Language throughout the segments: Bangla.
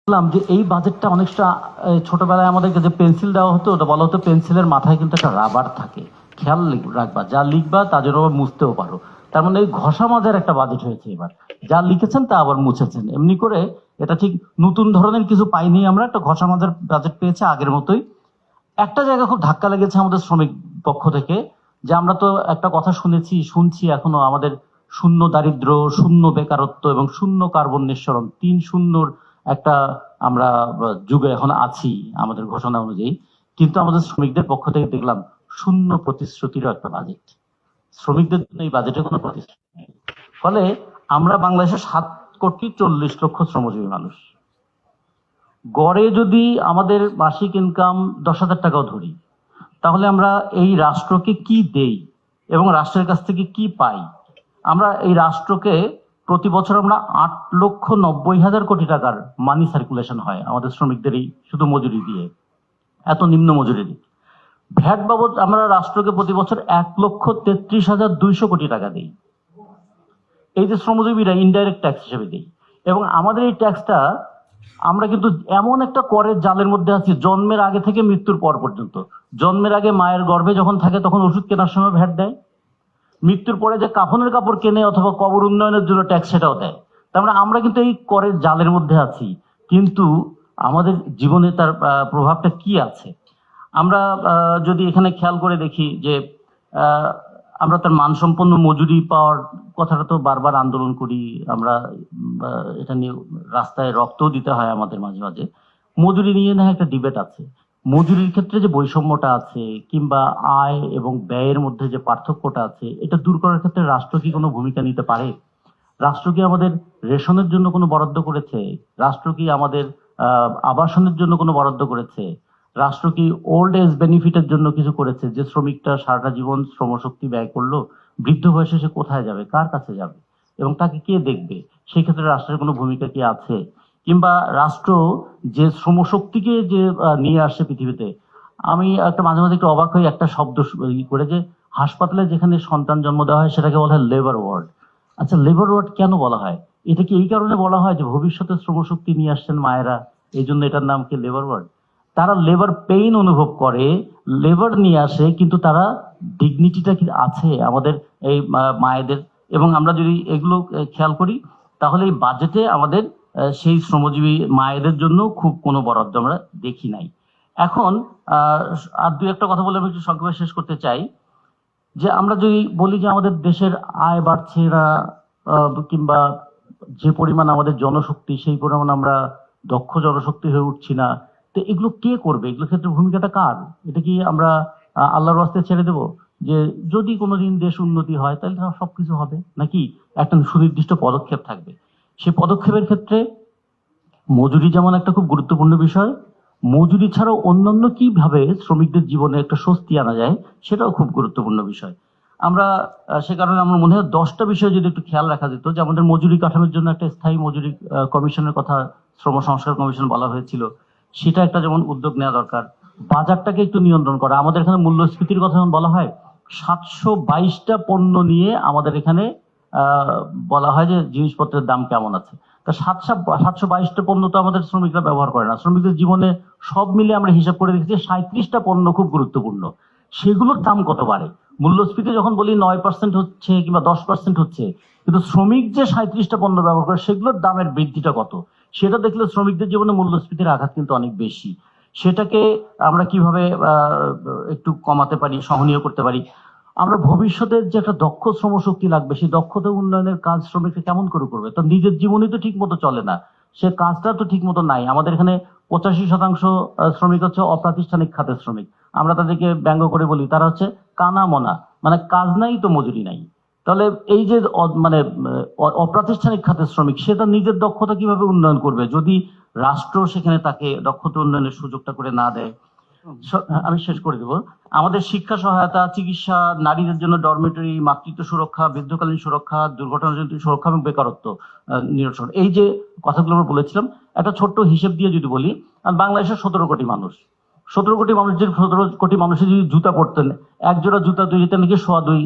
বললাম যে এই বাজেটটা অনেকটা ছোটবেলায় আমাদেরকে যে পেন্সিল দেওয়া হতো ওটা বলা হতো পেন্সিলের মাথায় কিন্তু একটা রাবার থাকে, খেয়াল রাখবা যা লিখবা তা যেন আবার মুছতেও পারো। তার মানে এই ঘষা মাজার একটা বাজেট হয়েছে এবার, যা লিখেছেন তা আবার মুছেছেন, এমনি করে এটা ঠিক নতুন ধরনের কিছু পাইনি, আমরা একটা ঘষা মাজার বাজেট পেয়েছে আগের মতোই। একটা জায়গা খুব ধাক্কা লেগেছে আমাদের শ্রমিক পক্ষ থেকে, যে আমরা তো একটা কথা শুনছি এখনো, আমাদের শূন্য দারিদ্র্য, শূন্য বেকারত্ব এবং শূন্য কার্বন নিঃসরণ, 3 শূন্যর একটা আমরা যুগে এখন আছি আমাদের ঘোষণা অনুযায়ী। কিন্তু আমাদের শ্রমিকদের পক্ষ থেকে দেখলাম শূন্য প্রতিশ্রুতিরও একটা বাজেট। শ্রমিকদের জন্য এই বাজেটে কোনো প্রতিশ্রুতি নেই। ফলে আমরা বাংলাদেশের 7,40,00,000 শ্রমজীবী মানুষ, গড়ে যদি আমাদের মাসিক ইনকাম 10,000 টাকাও ধরি, তাহলে আমরা এই রাষ্ট্রকে কি দেই এবং রাষ্ট্রের কাছ থেকে কি পাই? আমরা এই রাষ্ট্রকে প্রতি বছর আমরা 8,90,000 কোটি টাকার মানি সার্কুলেশন হয় আমাদের শ্রমিকদের এই শুধু মজুরি দিয়ে, এত নিম্ন মজুরি দিয়ে। ভ্যাট বাবদ আমরা রাষ্ট্রকে প্রতি বছর 1,33,200 কোটি টাকা দিই, এই যে শ্রমজীবীরা ইনডাইরেক্ট ট্যাক্স হিসেবে দিই। এবং আমাদের এই ট্যাক্সটা আমরা কিন্তু এমন একটা করের জালের মধ্যে আছি, জন্মের আগে থেকে মৃত্যুর পর পর্যন্ত। জন্মের আগে মায়ের গর্ভে যখন থাকে তখন ওষুধ কেনার সময় ভ্যাট দেয়, মৃত্যুর পরে যে কাফনের কাপড় কেনে অথবা কবর উন্নয়নের জন্য ট্যাক্স সেটাও দেয়। তার মানে আমরা কিন্তু এই করের জালের মধ্যে আছি, কিন্তু আমাদের জীবনে তার প্রভাবটা কি আছে? আমরা যদি এখানে খেয়াল করে দেখি যে আমরা তার মানসম্পন্ন মজুরি পাওয়ার কথাটা তো বারবার আন্দোলন করি আমরা, এটা নিয়ে রাস্তায় রক্তও দিতে হয় আমাদের মাঝে মাঝে। মজুরি নিয়ে না একটা ডিবেট আছে, মজুরির ক্ষেত্রে যে বৈষম্যটা আছে কিংবা আয় এবং ব্যয়ের মধ্যে যে পার্থক্যটা আছে, এটা দূর করার ক্ষেত্রে রাষ্ট্র কি কোনো ভূমিকা নিতে পারে? রাষ্ট্র কি আমাদের রেশনের জন্য কোনো বরাদ্দ করেছে? রাষ্ট্র কি আমাদের আবাসনের জন্য কোনো বরাদ্দ করেছে? রাষ্ট্র কি ওল্ড এজ বেনিফিটের জন্য কিছু করেছে? যে শ্রমিকটা সারাটা জীবন শ্রমশক্তি ব্যয় করলো, বৃদ্ধ বয়সে সে কোথায় যাবে, কার কাছে যাবে এবং তাকে কে দেখবে? সেই ক্ষেত্রে রাষ্ট্রের কোনো ভূমিকা কি আছে? কিংবা রাষ্ট্র যে শ্রমশক্তিকে যে নিয়ে আসছে পৃথিবীতে, আমি একটা মাঝে মাঝে একটু অবাক হই একটা শব্দ করে, যে হাসপাতালে যেখানে সন্তান জন্ম দেওয়া হয় সেটাকে বলা হয় লেবার ওয়ার্ড। আচ্ছা, লেবার ওয়ার্ড কেন বলা হয়? এটা কি এই কারণে বলা হয় যে ভবিষ্যতে শ্রমশক্তি নিয়ে আসছেন মায়েরা, এই জন্য এটার নাম কি লেবার ওয়ার্ড? তারা লেবার পেইন অনুভব করে, লেবার নিয়ে আসে, কিন্তু তারা ডিগনিটিটা কি আছে আমাদের এই মায়েদের? এবং আমরা যদি এগুলো খেয়াল করি, তাহলে এই বাজেটে আমাদের সেই শ্রমজীবী মায়েদের জন্য খুব কোনো বরাদ্দ আমরা দেখি নাই। এখন আর দুই একটা কথা বলে আমি একটু সংক্ষেপে শেষ করতে চাই, যে আমরা যদি বলি যে আমাদের দেশের আয় বাড়ছে না, কিংবা যে পরিমাণ আমাদের জনশক্তি সেই পরিমাণ আমরা দক্ষ জনশক্তি হয়ে উঠছি না, তো এগুলো কে করবে? এগুলোর ক্ষেত্রে ভূমিকাটা কার? এটা কি আমরা আল্লাহর রাস্তায় ছেড়ে দেব যে যদি কোনোদিন দেশ উন্নতি হয় তাহলে সবকিছু হবে, নাকি একটা সুনির্দিষ্ট পদক্ষেপ থাকবে? সেই পদক্ষেপের ক্ষেত্রে মজুরি যেমন একটা খুব গুরুত্বপূর্ণ বিষয়, মজুরি ছাড়াও অন্যান্য কিভাবে শ্রমিকদের জীবনে একটা স্বস্তি আনা যায় সেটাও খুব গুরুত্বপূর্ণ বিষয়। আমরা সে কারণে আমার মনে হয় 10টা বিষয় যদি একটু খেয়াল রাখা যেত, যে আমাদের মজুরি কাঠামোর জন্য একটা স্থায়ী মজুরি কমিশনের কথা শ্রম সংস্কার কমিশন বলা হয়েছিল, সেটা একটা যেমন উদ্যোগ নেওয়া দরকার। বাজারটাকে একটু নিয়ন্ত্রণ করা, আমাদের এখানে মূল্যস্ফীতির কথা যখন বলা হয়, 722টা পণ্য নিয়ে আমাদের এখানে বলা হয় যে জিনিসপত্রের দাম কেমন আছে। তা 722টা পণ্য তো আমাদের শ্রমিকরা ব্যবহার করে না। শ্রমিকদের জীবনে সব মিলে আমরা হিসাব করে দেখেছি 37টা পণ্য খুব গুরুত্বপূর্ণ, সেগুলোর দাম কত বাড়ে? মূল্যস্ফীতি যখন বলি 9% হচ্ছে কিংবা 10% হচ্ছে, কিন্তু শ্রমিক যে 37টা পণ্য ব্যবহার করে সেগুলোর দামের বৃদ্ধিটা কত, সেটা দেখলে শ্রমিকদের জীবনে মূল্যস্ফীতির আঘাত কিন্তু অনেক বেশি। সেটাকে আমরা কিভাবে একটু কমাতে পারি, সহনীয় করতে পারি? আমরা ভবিষ্যতের যে একটা দক্ষ শ্রমশক্তি লাগবে, সেই দক্ষতা উন্নয়নের কাজ শ্রমিকরা কেমন করে করবে? তার নিজের জীবনই তো ঠিক মতো চলে না, সে কাজটা তো ঠিক মতো নাই। আমাদের এখানে 85% শ্রমিক হচ্ছে অপ্রাতিষ্ঠানিক খাতের শ্রমিক। আমরা তাদেরকে ব্যঙ্গ করে বলি তারা হচ্ছে কানা মনা, মানে কাজ নাই তো মজুরি নাই। তাহলে এই যে মানে অপ্রাতিষ্ঠানিক খাতের শ্রমিক, সে তার নিজের দক্ষতা কিভাবে উন্নয়ন করবে যদি রাষ্ট্র সেখানে তাকে দক্ষতা উন্নয়নের সুযোগটা করে না দেয়? আমি শেষ করে দেব। আমাদের শিক্ষা সহায়তা, চিকিৎসা, নারীদের জন্য ডরমেটরি, মাতৃত্ব সুরক্ষা, বৃদ্ধকালীন সুরক্ষা, দুর্ঘটনাজনিত সুরক্ষা এবং বেকারত্ব নিরসন, এই যে কথাগুলো আমরা বলেছিলাম, একটা ছোট্ট হিসেব দিয়ে যদি বলি, বাংলাদেশের 17 কোটি মানুষ, 17 কোটি মানুষ, যদি 17 কোটি মানুষের যদি জুতা পরতেন, এক জোড়া জুতা তৈরিতে নাকি 2.25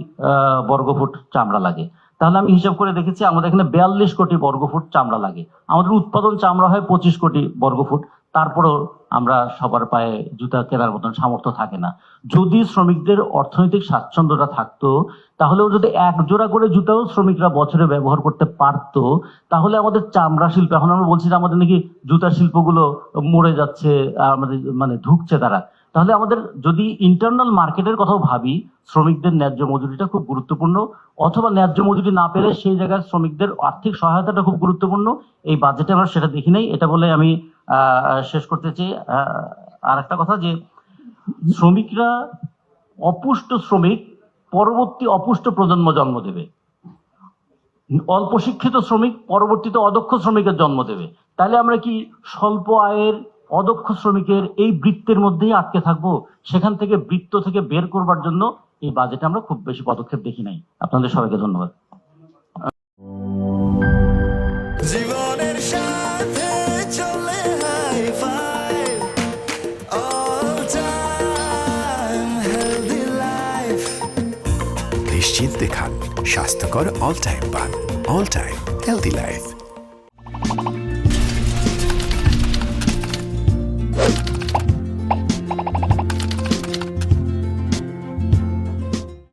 বর্গফুট চামড়া লাগে। তাহলে আমি হিসাব করে দেখেছি আমাদের এখানে 42 কোটি বর্গফুট চামড়া লাগে। আমাদের উৎপাদন চামড়া হয় 25 কোটি বর্গফুট, তারপরেও আমরা সবার পায়ে জুতা কেনার মতন সামর্থ্য থাকে না। যদি শ্রমিকদের অর্থনৈতিক স্বাচ্ছন্দ্যটা থাকতো, তাহলেও যদি এক জোড়া করে জুতাও শ্রমিকরা বছরে ব্যবহার করতে পারতো, তাহলে আমাদের চামড়া শিল্প, এখন আমরা বলছি যে আমাদের নাকি জুতা শিল্পগুলো মরে যাচ্ছে, আমাদের মানে ধুকছে তারা, তাহলে আমাদের যদি ইন্টারনাল মার্কেটের কথাও ভাবি, শ্রমিকদের ন্যায্য মজুরিটা খুব গুরুত্বপূর্ণ, অথবা ন্যায্য মজুরি না পেলে সেই জায়গায় শ্রমিকদের আর্থিক সহায়তাটা খুব গুরুত্বপূর্ণ। এই বাজেটে আমরা সেটা দেখি নাই। এটা বলে আমি শেষ করতে চাই। আর একটা কথা, যে শ্রমিকরা, অপুষ্ট শ্রমিক পরবর্তী অপুষ্ট প্রজন্ম জন্ম দেবে, অল্প শিক্ষিত শ্রমিক পরবর্তীতে অদক্ষ শ্রমিকের জন্ম দেবে। তাহলে আমরা কি স্বল্প আয়ের অদক্ষ শ্রমিকের এই বৃত্তের মধ্যেই আটকে থাকবো? সেখান থেকে বৃত্ত থেকে বের করবার জন্য এই বাজেটে আমরা খুব বেশি পদক্ষেপ দেখি নাই। আপনাদের সবাইকে ধন্যবাদ। জীবনের সাথে চলে hi fi all time healthy life. নিশ্চিন্তে খান, স্বাস্থ্যকর অল টাইম পান। All time healthy life.